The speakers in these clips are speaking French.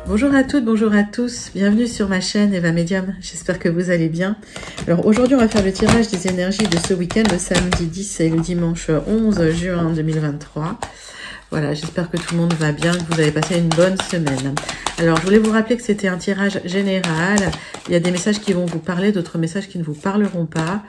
Bonjour à toutes, bonjour à tous, bienvenue sur ma chaîne Eva Medium, j'espère que vous allez bien. Alors aujourd'hui on va faire le tirage des énergies de ce week-end, le samedi 10 et le dimanche 11 juin 2023. Voilà, j'espère que tout le monde va bien, que vous avez passé une bonne semaine. Alors je voulais vous rappeler que c'était un tirage général, il y a des messages qui vont vous parler, d'autres messages qui ne vous parleront pas.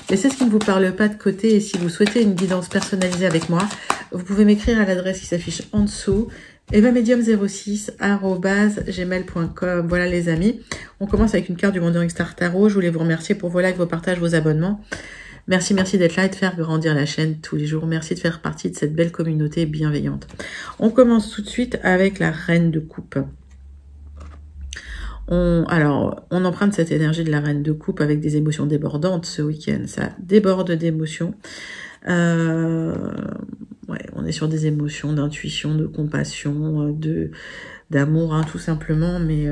Laissez ce qui ne vous parle pas de côté et si vous souhaitez une guidance personnalisée avec moi, vous pouvez m'écrire à l'adresse qui s'affiche en dessous. evamedium06@gmail.com. Voilà les amis, on commence avec une carte du Wandering Star Tarot. Je voulais vous remercier pour vos likes, vos partages, vos abonnements. Merci d'être là et de faire grandir la chaîne tous les jours. Merci de faire partie de cette belle communauté bienveillante. On commence tout de suite avec la Reine de Coupe. On emprunte cette énergie de la Reine de Coupe avec des émotions débordantes ce week-end. Ça déborde d'émotions. Ouais, on est sur des émotions d'intuition, de compassion, d'amour, hein, tout simplement. Mais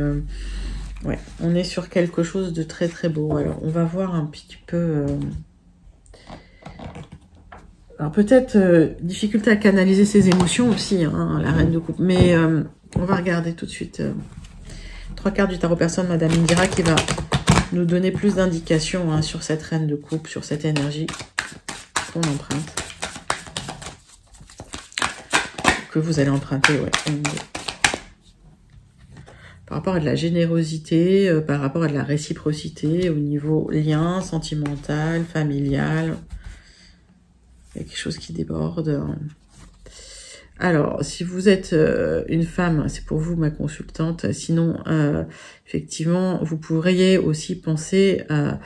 ouais, on est sur quelque chose de très très beau. Alors, on va voir un petit peu. Alors peut-être difficulté à canaliser ses émotions aussi, hein, la Reine de Coupe. Mais on va regarder tout de suite. 3 cartes du tarot personne, Madame Indira, qui va nous donner plus d'indications hein, sur cette Reine de Coupe, sur cette énergie qu'on emprunte. Que vous allez emprunter, ouais. Par rapport à de la générosité, par rapport à de la réciprocité, au niveau lien, sentimental, familial. Il y a quelque chose qui déborde. Alors, si vous êtes une femme, c'est pour vous ma consultante. Sinon, effectivement, vous pourriez aussi penser à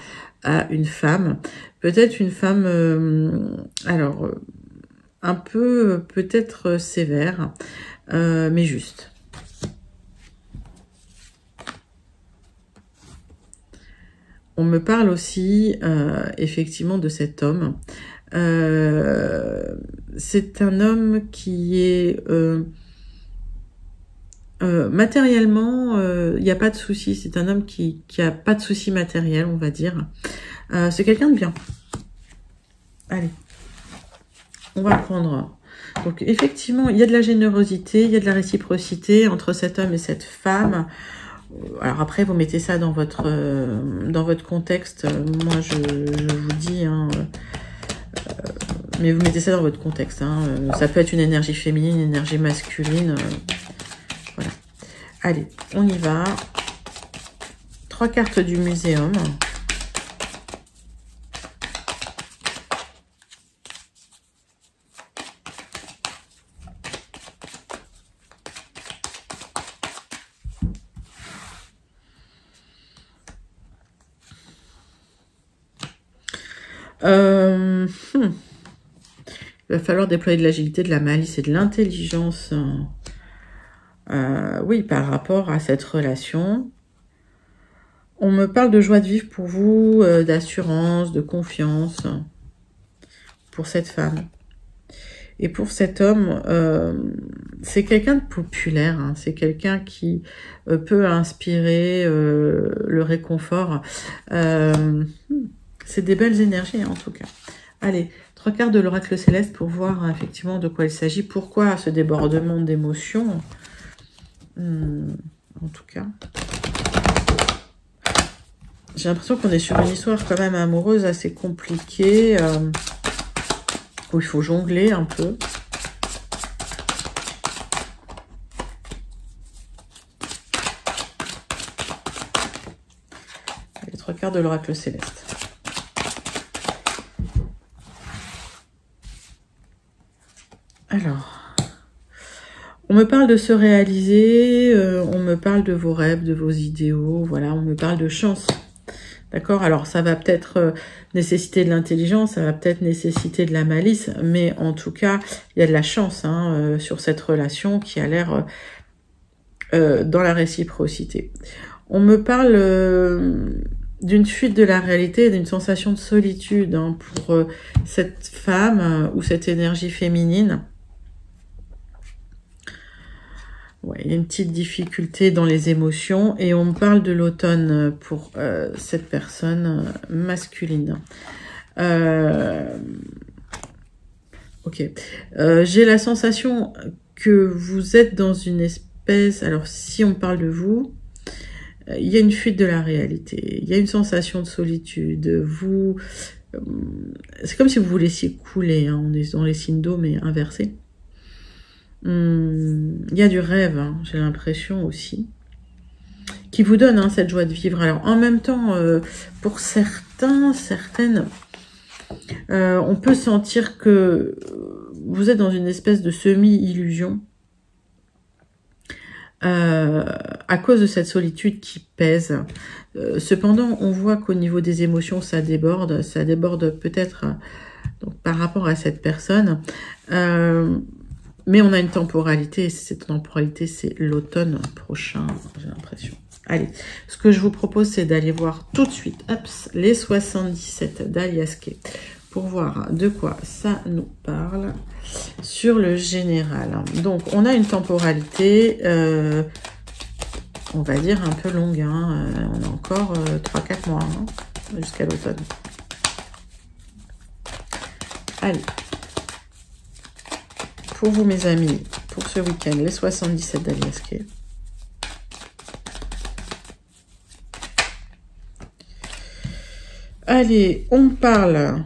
une femme. Peut-être une femme, un peu peut-être sévère, mais juste. On me parle aussi, effectivement, de cet homme. C'est un homme qui est matériellement, il n'y a pas de souci. C'est un homme qui a pas de souci matériel, on va dire. C'est quelqu'un de bien. Allez, on va prendre. Donc effectivement, il y a de la générosité, il y a de la réciprocité entre cet homme et cette femme. Alors après, vous mettez ça dans votre contexte. Moi, je vous dis, hein, mais vous mettez ça dans votre contexte. Hein. Ça peut être une énergie féminine, une énergie masculine. Voilà. Allez, on y va. 3 cartes du muséum. Il va falloir déployer de l'agilité, de la malice et de l'intelligence. Oui, par rapport à cette relation. On me parle de joie de vivre pour vous, d'assurance, de confiance pour cette femme. Et pour cet homme, c'est quelqu'un de populaire. Hein, c'est quelqu'un qui peut inspirer le réconfort. C'est des belles énergies, hein, en tout cas. Allez, 3 cartes de l'oracle céleste pour voir effectivement de quoi il s'agit. Pourquoi ce débordement d'émotions en tout cas. J'ai l'impression qu'on est sur une histoire quand même amoureuse assez compliquée. Où il faut jongler un peu. Les 3 cartes de l'oracle céleste. Alors, on me parle de se réaliser, on me parle de vos rêves, de vos idéaux, voilà, on me parle de chance. D'accord? Alors, ça va peut-être nécessiter de l'intelligence, ça va peut-être nécessiter de la malice, mais en tout cas, il y a de la chance hein, sur cette relation qui a l'air dans la réciprocité. On me parle d'une fuite de la réalité, d'une sensation de solitude hein, pour cette femme ou cette énergie féminine. Ouais, il y a une petite difficulté dans les émotions et on me parle de l'automne pour cette personne masculine. Ok. J'ai la sensation que vous êtes dans une espèce pèse. Alors, si on parle de vous, il y a une fuite de la réalité. Il y a une sensation de solitude. Vous, c'est comme si vous vous laissiez couler. Hein. On est dans les signes d'eau, mais inversé. Il y a du rêve, hein, j'ai l'impression aussi, qui vous donne hein, cette joie de vivre. Alors, en même temps, pour certains, certaines, on peut sentir que vous êtes dans une espèce de semi-illusion à cause de cette solitude qui pèse. Cependant, on voit qu'au niveau des émotions, ça déborde peut-être donc par rapport à cette personne. Mais on a une temporalité, et cette temporalité, c'est l'automne prochain, j'ai l'impression. Allez, ce que je vous propose, c'est d'aller voir tout de suite les 77 d'Alias Kay pour voir de quoi ça nous parle sur le général. Donc, on a une temporalité, on va dire un peu longue. Hein, on a encore 3-4 mois hein, jusqu'à l'automne. Allez. Pour vous, mes amis, pour ce week-end, les 77 d'Alias Kay. Allez, on parle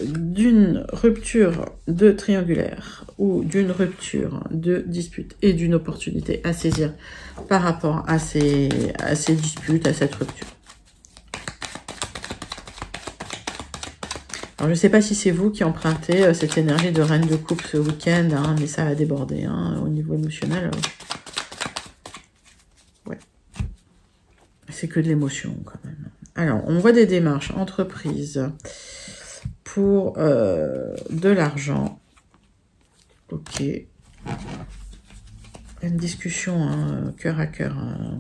d'une rupture de triangulaire ou d'une rupture de dispute et d'une opportunité à saisir par rapport à ces disputes, à cette rupture. Alors, je ne sais pas si c'est vous qui empruntez cette énergie de reine de coupe ce week-end, hein, mais ça va déborder hein, au niveau émotionnel. Ouais. C'est que de l'émotion quand même. Alors, on voit des démarches entreprises pour de l'argent. Ok. Une discussion hein, cœur à cœur. Hein.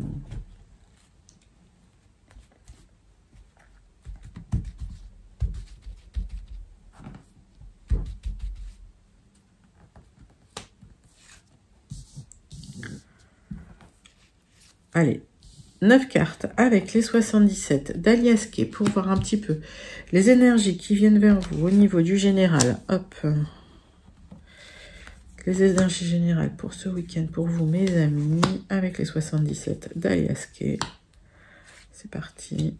Allez, 9 cartes avec les 77 d'Alias Kay pour voir un petit peu les énergies qui viennent vers vous au niveau du général. Hop. Les énergies générales pour ce week-end pour vous, mes amis, avec les 77 d'Alias Kay. C'est parti.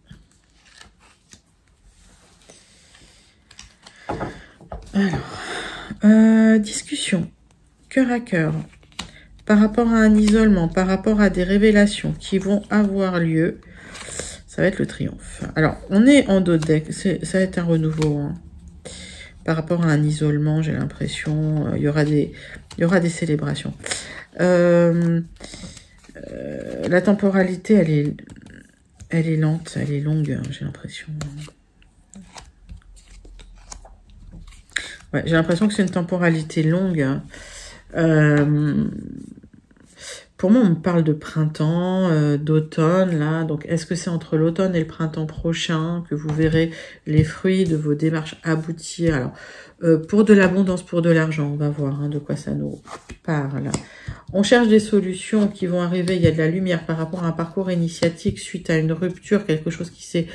Alors, discussion, cœur à cœur. Par rapport à un isolement, par rapport à des révélations qui vont avoir lieu, ça va être le triomphe. Alors, on est en dos de deck, ça va être un renouveau. Hein. Par rapport à un isolement, j'ai l'impression, il y aura des célébrations. La temporalité, elle est lente, elle est longue, j'ai l'impression. Ouais, j'ai l'impression que c'est une temporalité longue. Pour moi, on me parle de printemps, d'automne, là. Donc, est-ce que c'est entre l'automne et le printemps prochain que vous verrez les fruits de vos démarches aboutir? Alors, pour de l'abondance, pour de l'argent, on va voir hein, de quoi ça nous parle. On cherche des solutions qui vont arriver. Il y a de la lumière par rapport à un parcours initiatique suite à une rupture, quelque chose qui s'est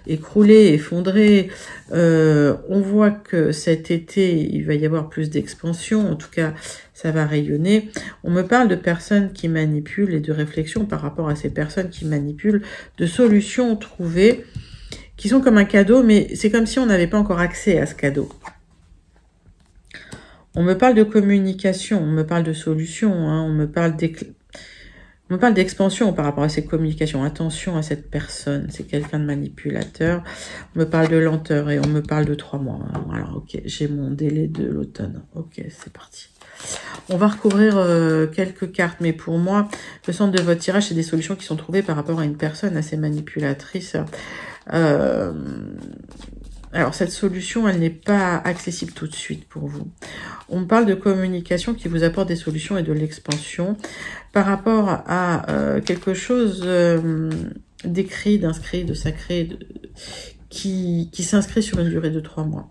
écroulé, effondré. On voit que cet été, il va y avoir plus d'expansion. En tout cas, ça va rayonner. On me parle de personnes qui manipulent et de réflexion par rapport à ces personnes qui manipulent, de solutions trouvées qui sont comme un cadeau, mais c'est comme si on n'avait pas encore accès à ce cadeau. On me parle de communication, on me parle de solutions, hein, on me parle d'expansion par rapport à ces communications. Attention à cette personne, c'est quelqu'un de manipulateur. On me parle de lenteur et on me parle de 3 mois. Alors, ok, j'ai mon délai de l'automne. Ok, c'est parti. On va recouvrir quelques cartes, mais pour moi, le centre de votre tirage, c'est des solutions qui sont trouvées par rapport à une personne assez manipulatrice. Alors, cette solution, elle n'est pas accessible tout de suite pour vous. On parle de communication qui vous apporte des solutions et de l'expansion par rapport à quelque chose d'écrit, d'inscrit, de sacré, qui s'inscrit sur une durée de 3 mois.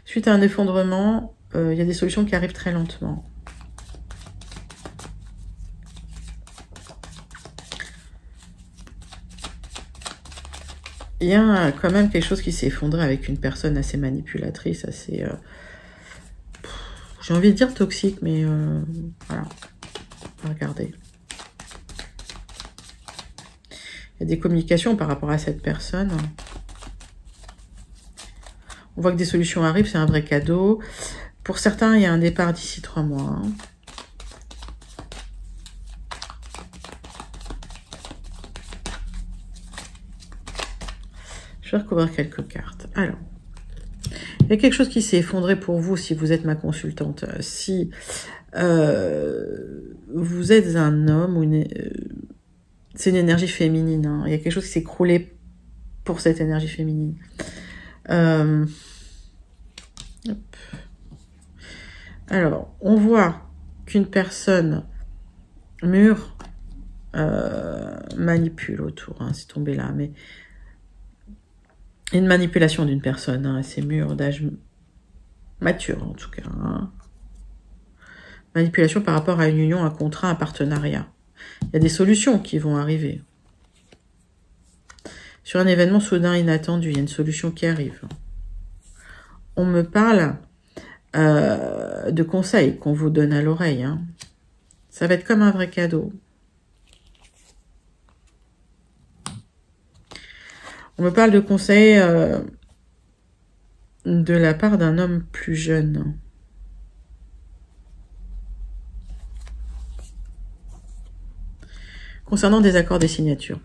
Suite à un effondrement, il y a des solutions qui arrivent très lentement. il y a quand même quelque chose qui s'est effondré avec une personne assez manipulatrice, assez... j'ai envie de dire toxique, mais voilà. Regardez. Il y a des communications par rapport à cette personne. On voit que des solutions arrivent, c'est un vrai cadeau. Pour certains, il y a un départ d'ici 3 mois. Hein. Je vais recouvrir quelques cartes. Alors, il y a quelque chose qui s'est effondré pour vous si vous êtes ma consultante. Si vous êtes un homme ou une... c'est une énergie féminine. Hein. Il y a quelque chose qui s'est écroulé pour cette énergie féminine. Alors, on voit qu'une personne mûre manipule autour. Hein, c'est tombé là, mais une manipulation d'une personne, hein, assez mûre, d'âge mature en tout cas. Hein. Manipulation par rapport à une union, un contrat, un partenariat. Il y a des solutions qui vont arriver. Sur un événement soudain inattendu, il y a une solution qui arrive. On me parle de conseils qu'on vous donne à l'oreille. Hein. Ça va être comme un vrai cadeau. On me parle de conseils de la part d'un homme plus jeune. Concernant des accords, des signatures.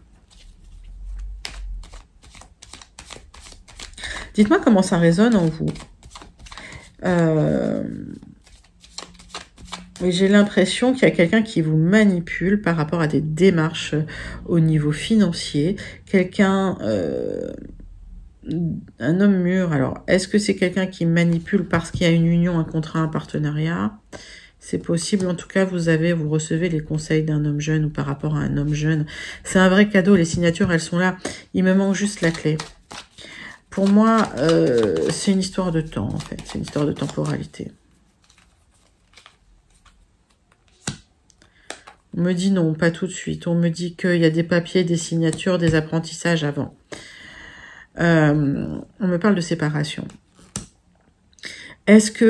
Dites-moi comment ça résonne en vous. J'ai l'impression qu'il y a quelqu'un qui vous manipule par rapport à des démarches au niveau financier. Quelqu'un, un homme mûr. Alors, est-ce que c'est quelqu'un qui manipule parce qu'il y a une union, un contrat, un partenariat? C'est possible. En tout cas, vous recevez les conseils d'un homme jeune ou par rapport à un homme jeune. C'est un vrai cadeau. Les signatures, elles sont là. Il me manque juste la clé. Pour moi, c'est une histoire de temps, en fait. C'est une histoire de temporalité. On me dit non, pas tout de suite. On me dit qu'il y a des papiers, des signatures, des apprentissages avant. On me parle de séparation. Est-ce qu'il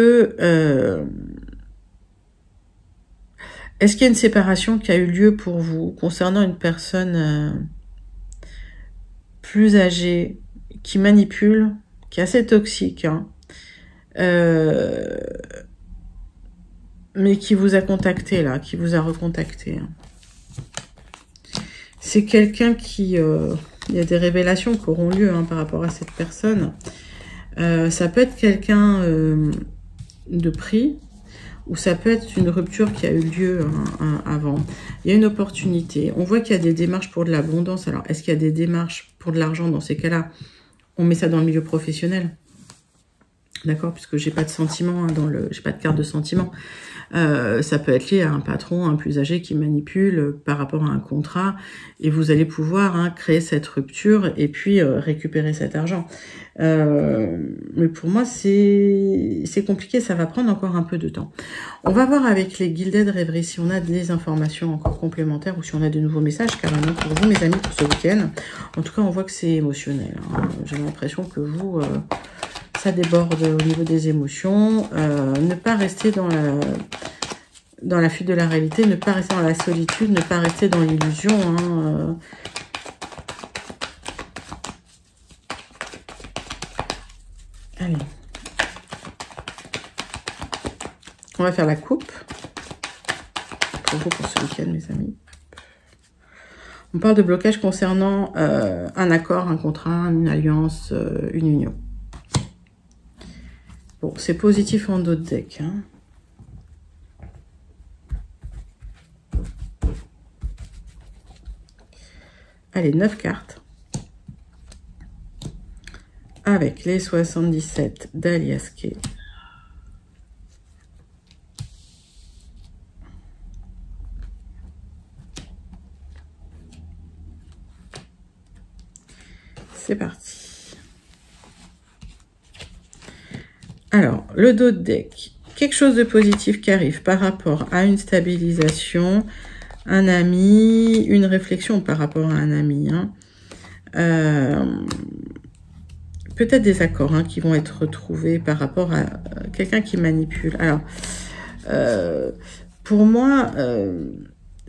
y a une séparation qui a eu lieu pour vous concernant une personne plus âgée, qui manipule, qui est assez toxique, hein, mais qui vous a contacté là, qui vous a recontacté. C'est quelqu'un qui... il y a des révélations qui auront lieu hein, par rapport à cette personne. Ça peut être quelqu'un de pris, ou ça peut être une rupture qui a eu lieu avant. Il y a une opportunité. On voit qu'il y a des démarches pour de l'abondance. Alors, est-ce qu'il y a des démarches pour de l'argent dans ces cas-là? On met ça dans le milieu professionnel. D'accord, puisque j'ai pas de sentiment hein, j'ai pas de carte de sentiment. Ça peut être lié à un patron, un plus âgé qui manipule par rapport à un contrat et vous allez pouvoir hein, créer cette rupture et puis récupérer cet argent. Mais pour moi, c'est compliqué, ça va prendre encore un peu de temps. On va voir avec les Gilded Rêveries si on a des informations encore complémentaires ou si on a de nouveaux messages carrément pour vous, mes amis, pour ce week-end. En tout cas, on voit que c'est émotionnel. Hein. J'ai l'impression que vous... ça déborde au niveau des émotions. Ne pas rester dans la fuite de la réalité, ne pas rester dans la solitude, ne pas rester dans l'illusion. Hein, Allez. On va faire la coupe. Pour vous, pour ce week-end, mes amis. On parle de blocage concernant un accord, un contrat, une alliance, une union. Bon, c'est positif en dos de deck. Hein. Allez, 9 cartes. Avec les 77 d'Alias Kay. C'est parti. Alors, le dos de deck, quelque chose de positif qui arrive par rapport à une stabilisation, un ami, une réflexion par rapport à un ami. Hein. peut-être des accords hein, qui vont être retrouvés par rapport à quelqu'un qui manipule. Alors, pour moi,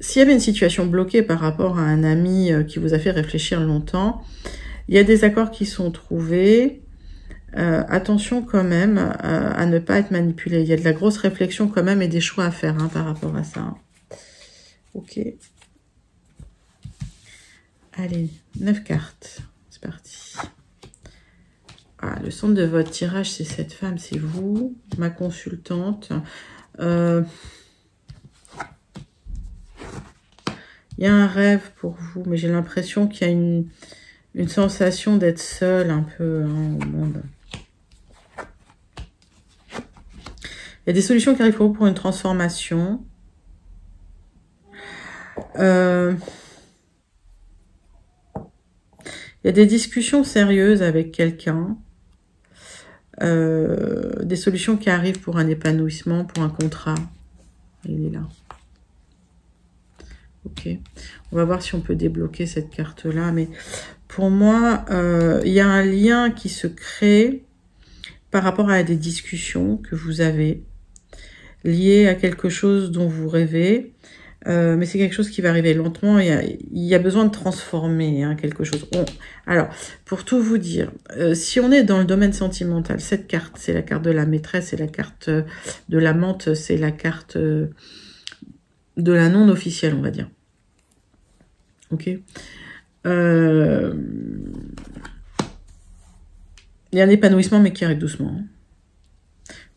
s'il y avait une situation bloquée par rapport à un ami qui vous a fait réfléchir longtemps, il y a des accords qui sont trouvés. Attention quand même à ne pas être manipulé. Il y a de la grosse réflexion quand même et des choix à faire hein, par rapport à ça. Ok. Allez, 9 cartes. C'est parti. Ah, le centre de votre tirage, c'est cette femme, c'est vous, ma consultante. Il y a un rêve pour vous, mais j'ai l'impression qu'il y a une sensation d'être seule un peu hein, au monde. Il y a des solutions qui arrivent pour vous pour une transformation. Il y a des discussions sérieuses avec quelqu'un. Des solutions qui arrivent pour un épanouissement, pour un contrat. Il est là. Ok. On va voir si on peut débloquer cette carte-là. Mais pour moi, il y a un lien qui se crée par rapport à des discussions que vous avez liées à quelque chose dont vous rêvez. Mais c'est quelque chose qui va arriver lentement. Il y a besoin de transformer hein, quelque chose. Alors, pour tout vous dire, si on est dans le domaine sentimental, cette carte, c'est la carte de la maîtresse, c'est la carte de l'amante, c'est la carte de la non officielle, on va dire. Ok. Il y a un épanouissement, mais qui arrive doucement. Hein.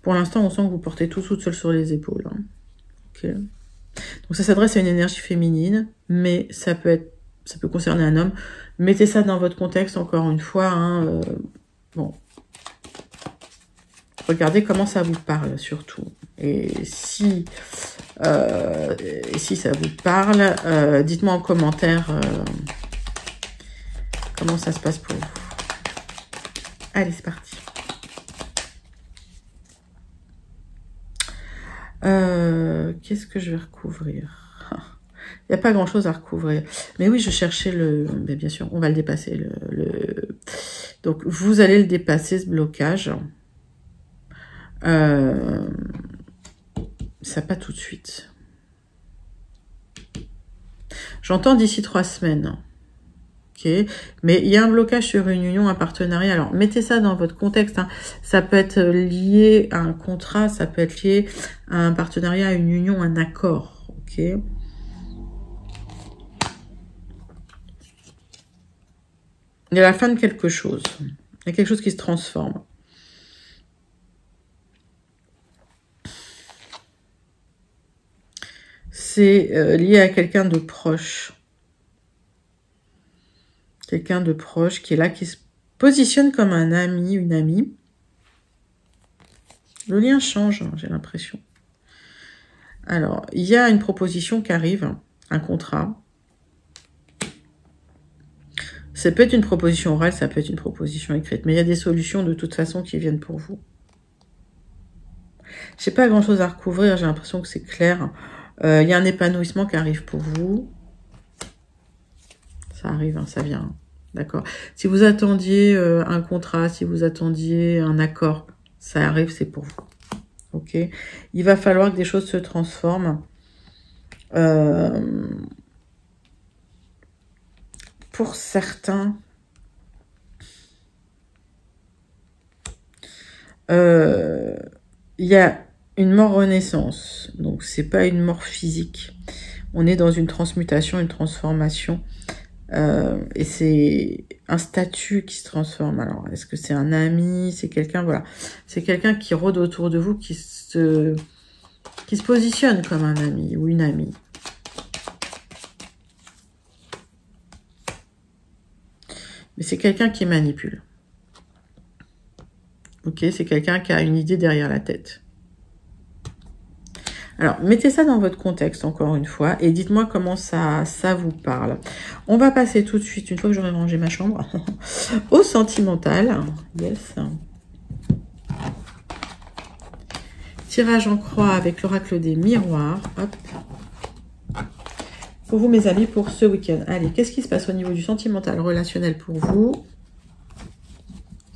Pour l'instant, on sent que vous portez tout seul sur les épaules. Hein. Ok. Donc ça s'adresse à une énergie féminine, mais ça peut concerner un homme. Mettez ça dans votre contexte, encore une fois. Hein, bon. Regardez comment ça vous parle, surtout. Et si ça vous parle, dites-moi en commentaire comment ça se passe pour vous. Allez, c'est parti. Qu'est-ce que je vais recouvrir? Il n'y a pas grand-chose à recouvrir. Mais oui, je cherchais le... Mais bien sûr, on va le dépasser. Donc, vous allez le dépasser, ce blocage. Ça, pas tout de suite. J'entends d'ici 3 semaines. Ok. Mais il y a un blocage sur une union, un partenariat. Alors, mettez ça dans votre contexte. Hein. Ça peut être lié à un contrat, ça peut être lié à un partenariat, à une union, un accord. Ok. Il y a la fin de quelque chose. Il y a quelque chose qui se transforme. C'est lié à quelqu'un de proche. Quelqu'un de proche qui est là, qui se positionne comme un ami, une amie. Le lien change, j'ai l'impression. Alors, il y a une proposition qui arrive, un contrat. Ça peut être une proposition orale, ça peut être une proposition écrite. Mais il y a des solutions de toute façon qui viennent pour vous. Je n'ai pas grand-chose à recouvrir, j'ai l'impression que c'est clair. Il y a un épanouissement qui arrive pour vous. Ça arrive, hein, ça vient. D'accord. Si vous attendiez un contrat, si vous attendiez un accord, ça arrive, c'est pour vous. Ok. Il va falloir que des choses se transforment. Pour certains, il y a une mort-renaissance. Donc, c'est pas une mort physique. On est dans une transmutation, une transformation. Et c'est un statut qui se transforme. Alors, est-ce que c'est un ami? C'est quelqu'un, voilà. C'est quelqu'un qui rôde autour de vous, qui se positionne comme un ami ou une amie. Mais c'est quelqu'un qui manipule. Ok, c'est quelqu'un qui a une idée derrière la tête. Alors, mettez ça dans votre contexte, encore une fois, et dites-moi comment ça vous parle. On va passer tout de suite, une fois que j'aurai rangé ma chambre, au sentimental. Yes. Tirage en croix avec l'oracle des miroirs. Hop. Pour vous, mes amis, pour ce week-end. Allez, qu'est-ce qui se passe au niveau du sentimental relationnel pour vous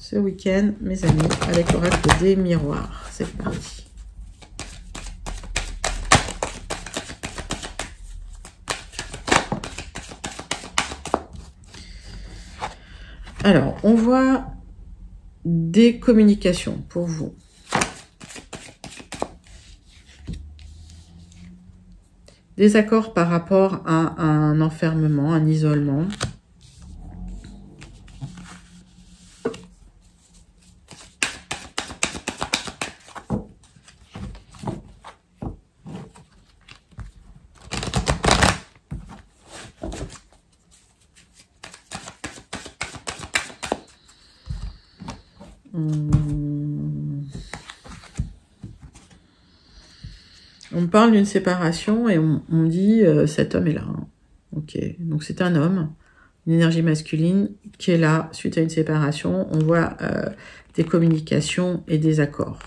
ce week-end, mes amis, avec l'oracle des miroirs. C'est parti. Alors, on voit des communications pour vous. Des accords par rapport à un enfermement, un isolement. On me parle d'une séparation et on me dit cet homme est là. Hein. Ok, donc c'est un homme, une énergie masculine qui est là suite à une séparation. On voit des communications et des accords.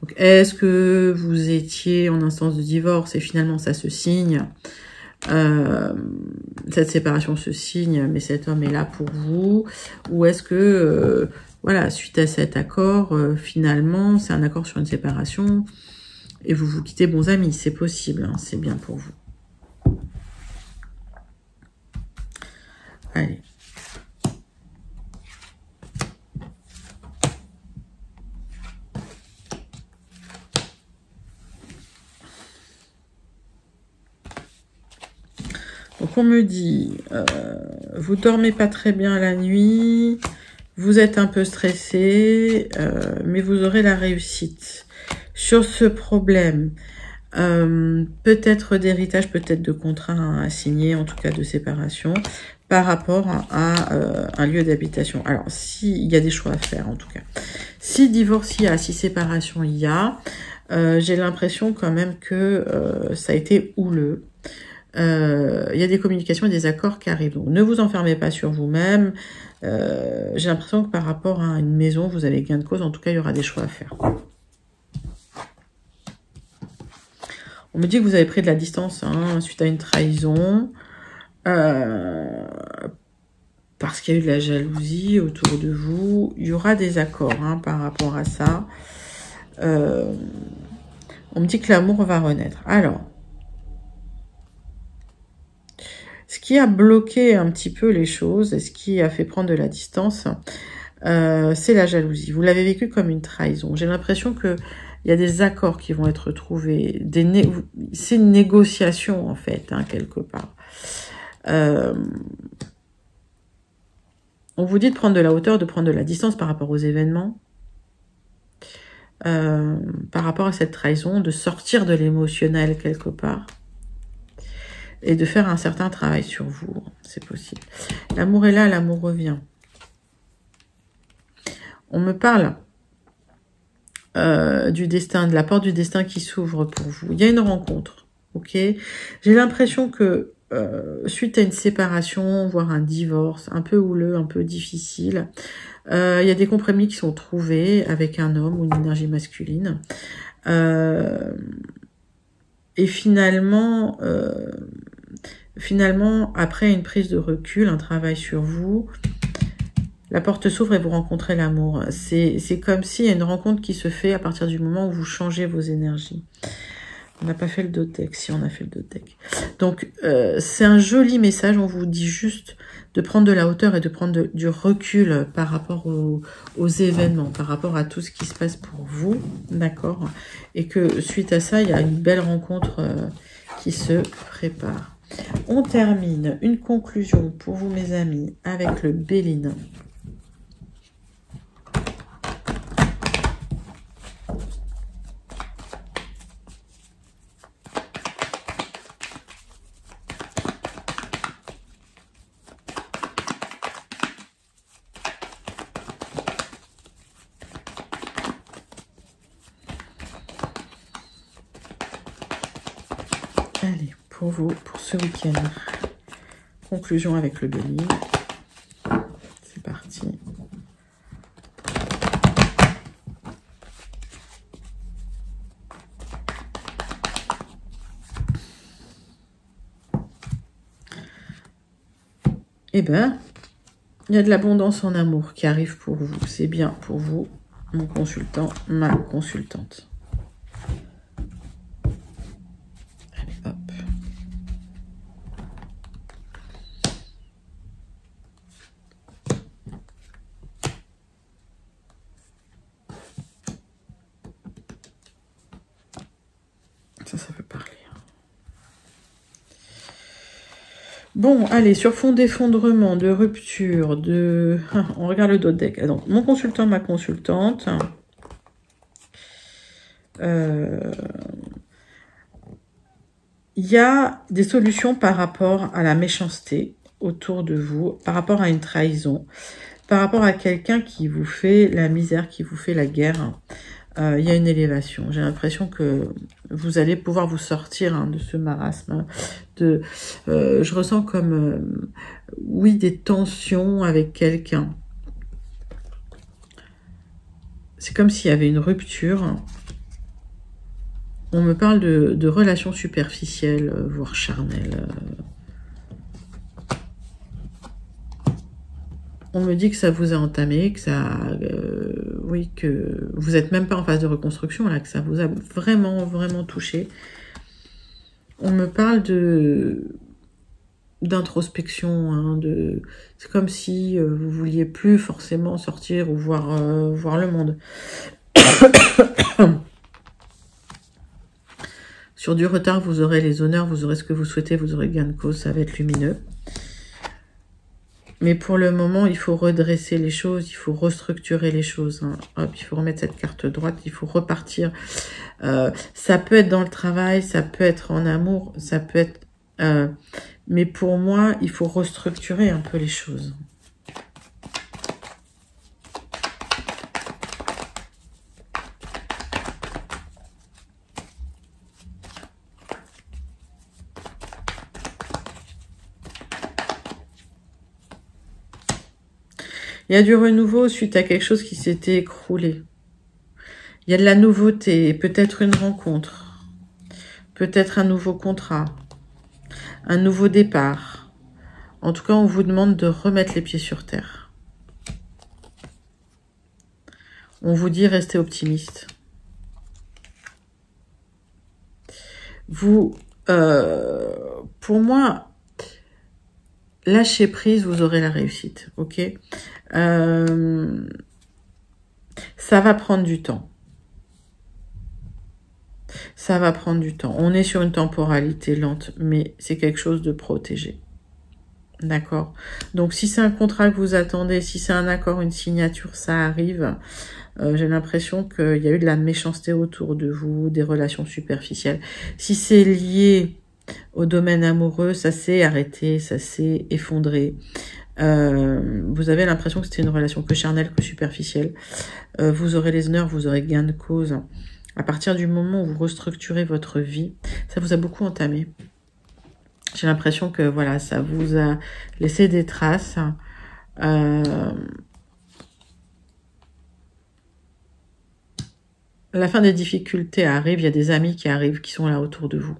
Donc est-ce que vous étiez en instance de divorce et finalement ça se signe, cette séparation se signe, mais cet homme est là pour vous, ou est-ce que voilà, suite à cet accord, finalement c'est un accord sur une séparation et vous vous quittez bons amis, c'est possible, hein, c'est bien pour vous. Allez. Donc on me dit, vous dormez pas très bien la nuit, vous êtes un peu stressé, mais vous aurez la réussite. Sur ce problème, peut-être d'héritage, peut-être de contrat à signer, en tout cas de séparation, par rapport à un lieu d'habitation. Alors, s'il y a des choix à faire, en tout cas. Si divorce il y a, si séparation il y a, j'ai l'impression quand même que ça a été houleux. Il y a des communications et des accords qui arrivent. Donc, ne vous enfermez pas sur vous-même. J'ai l'impression que par rapport à une maison, vous avez gain de cause. En tout cas, il y aura des choix à faire. On me dit que vous avez pris de la distance hein, suite à une trahison. Parce qu'il y a eu de la jalousie autour de vous. Il y aura des accords hein, par rapport à ça. On me dit que l'amour va renaître. Alors, ce qui a bloqué un petit peu les choses et ce qui a fait prendre de la distance, c'est la jalousie. Vous l'avez vécu comme une trahison. J'ai l'impression que il y a des accords qui vont être trouvés. C'est une négociation, en fait, hein, quelque part. On vous dit de prendre de la hauteur, de prendre de la distance par rapport aux événements. Par rapport à cette trahison, de sortir de l'émotionnel, quelque part. Et de faire un certain travail sur vous. C'est possible. L'amour est là, l'amour revient. On me parle du destin, de la porte du destin qui s'ouvre pour vous. Il y a une rencontre, ok. J'ai l'impression que suite à une séparation, voire un divorce, un peu houleux, un peu difficile, il y a des compromis qui sont trouvés avec un homme ou une énergie masculine. Et finalement, après une prise de recul, un travail sur vous, la porte s'ouvre et vous rencontrez l'amour. C'est comme s'il y a une rencontre qui se fait à partir du moment où vous changez vos énergies. On n'a pas fait le dodeck, si on a fait le dodeck. Donc, c'est un joli message. On vous dit juste de prendre de la hauteur et de prendre du recul par rapport aux événements, par rapport à tout ce qui se passe pour vous, d'accord? Et que suite à ça, il y a une belle rencontre qui se prépare. On termine une conclusion pour vous, mes amis, avec le Béline. Allez, pour vous, pour ce week-end, conclusion avec le Béline. C'est parti. Eh ben, Il y a de l'abondance en amour qui arrive pour vous. C'est bien pour vous, mon consultant, ma consultante. Allez, hop. Ça peut parler. Bon, allez, sur fond d'effondrement, de rupture, de... On regarde le dos de deck. Donc, mon consultant, ma consultante. Il y a des solutions par rapport à la méchanceté autour de vous, par rapport à une trahison, par rapport à quelqu'un qui vous fait la misère, qui vous fait la guerre. Il y a une élévation. J'ai l'impression que vous allez pouvoir vous sortir de ce marasme. Je ressens comme, oui, des tensions avec quelqu'un. C'est comme s'il y avait une rupture. On me parle de relations superficielles, voire charnelles. On me dit que ça vous a entamé, que ça, oui, que vous n'êtes même pas en phase de reconstruction, là, que ça vous a vraiment, vraiment touché. On me parle d'introspection, c'est comme si vous vouliez plus forcément sortir ou voir le monde. Sur du retard, vous aurez les honneurs, vous aurez ce que vous souhaitez, vous aurez gain de cause, ça va être lumineux. Mais pour le moment, il faut redresser les choses, il faut restructurer les choses. Hop, il faut remettre cette carte droite, il faut repartir. Ça peut être dans le travail, ça peut être en amour, ça peut être... mais pour moi, il faut restructurer un peu les choses. Il y a du renouveau suite à quelque chose qui s'était écroulé. Il y a de la nouveauté, peut-être une rencontre, peut-être un nouveau contrat, un nouveau départ. En tout cas, on vous demande de remettre les pieds sur terre. On vous dit restez optimiste. Vous, pour moi, lâchez prise, vous aurez la réussite, ok ? Ça va prendre du temps. Ça va prendre du temps. On est sur une temporalité lente, mais c'est quelque chose de protégé. D'accord? Donc, si c'est un contrat que vous attendez, si c'est un accord, une signature, ça arrive. J'ai l'impression qu'il y a eu de la méchanceté autour de vous, des relations superficielles. Si c'est lié au domaine amoureux, ça s'est arrêté, ça s'est effondré. Vous avez l'impression que c'était une relation que charnelle, que superficielle. Vous aurez les honneurs, vous aurez gain de cause. À partir du moment où vous restructurez votre vie, ça vous a beaucoup entamé. J'ai l'impression que voilà, ça vous a laissé des traces. La fin des difficultés arrive, il y a des amis qui arrivent, qui sont là autour de vous.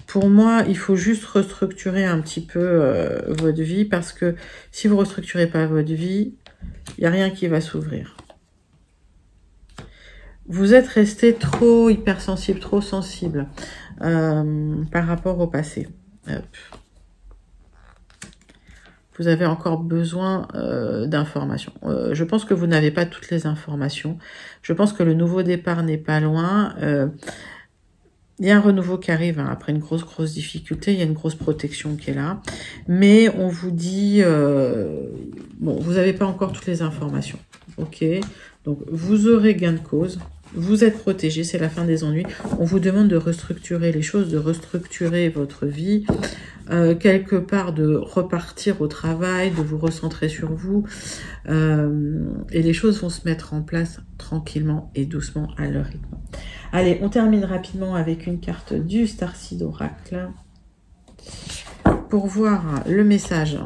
Pour moi, il faut juste restructurer un petit peu votre vie, parce que si vous ne restructurez pas votre vie, il n'y a rien qui va s'ouvrir. Vous êtes resté trop hypersensible, trop sensible par rapport au passé. Hop. Vous avez encore besoin d'informations. Je pense que vous n'avez pas toutes les informations. Je pense que le nouveau départ n'est pas loin. Il y a un renouveau qui arrive après une grosse difficulté. Il y a une grosse protection qui est là. Mais on vous dit... bon, vous n'avez pas encore toutes les informations. Ok. Donc, vous aurez gain de cause. Vous êtes protégé. C'est la fin des ennuis. On vous demande de restructurer les choses, de restructurer votre vie. Quelque part de repartir au travail, de vous recentrer sur vous. Et les choses vont se mettre en place tranquillement et doucement à leur rythme. Allez, on termine rapidement avec une carte du Starseed Oracle pour voir le message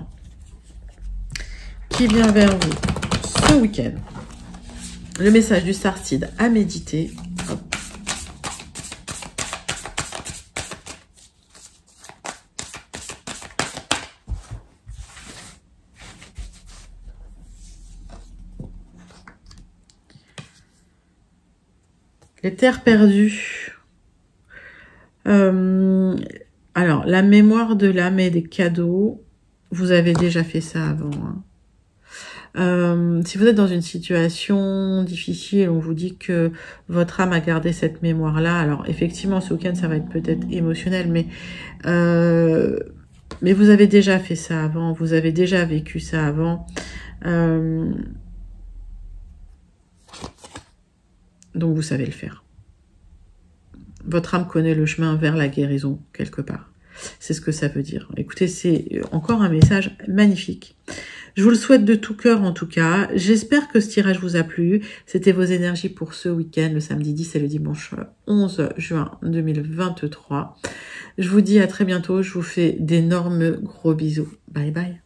qui vient vers vous ce week-end. Le message du Starseed à méditer. Hop. Les terres perdues. Alors, la mémoire de l'âme et des cadeaux, vous avez déjà fait ça avant. Hein. Si vous êtes dans une situation difficile, on vous dit que votre âme a gardé cette mémoire-là. Alors, effectivement, ce week-end, ça va être peut-être émotionnel, mais vous avez déjà fait ça avant. Vous avez déjà vécu ça avant. Donc, vous savez le faire. Votre âme connaît le chemin vers la guérison, quelque part. C'est ce que ça veut dire. Écoutez, c'est encore un message magnifique. Je vous le souhaite de tout cœur, en tout cas. J'espère que ce tirage vous a plu. C'était vos énergies pour ce week-end, le samedi 10 et le dimanche 11 juin 2023. Je vous dis à très bientôt. Je vous fais d'énormes gros bisous. Bye bye.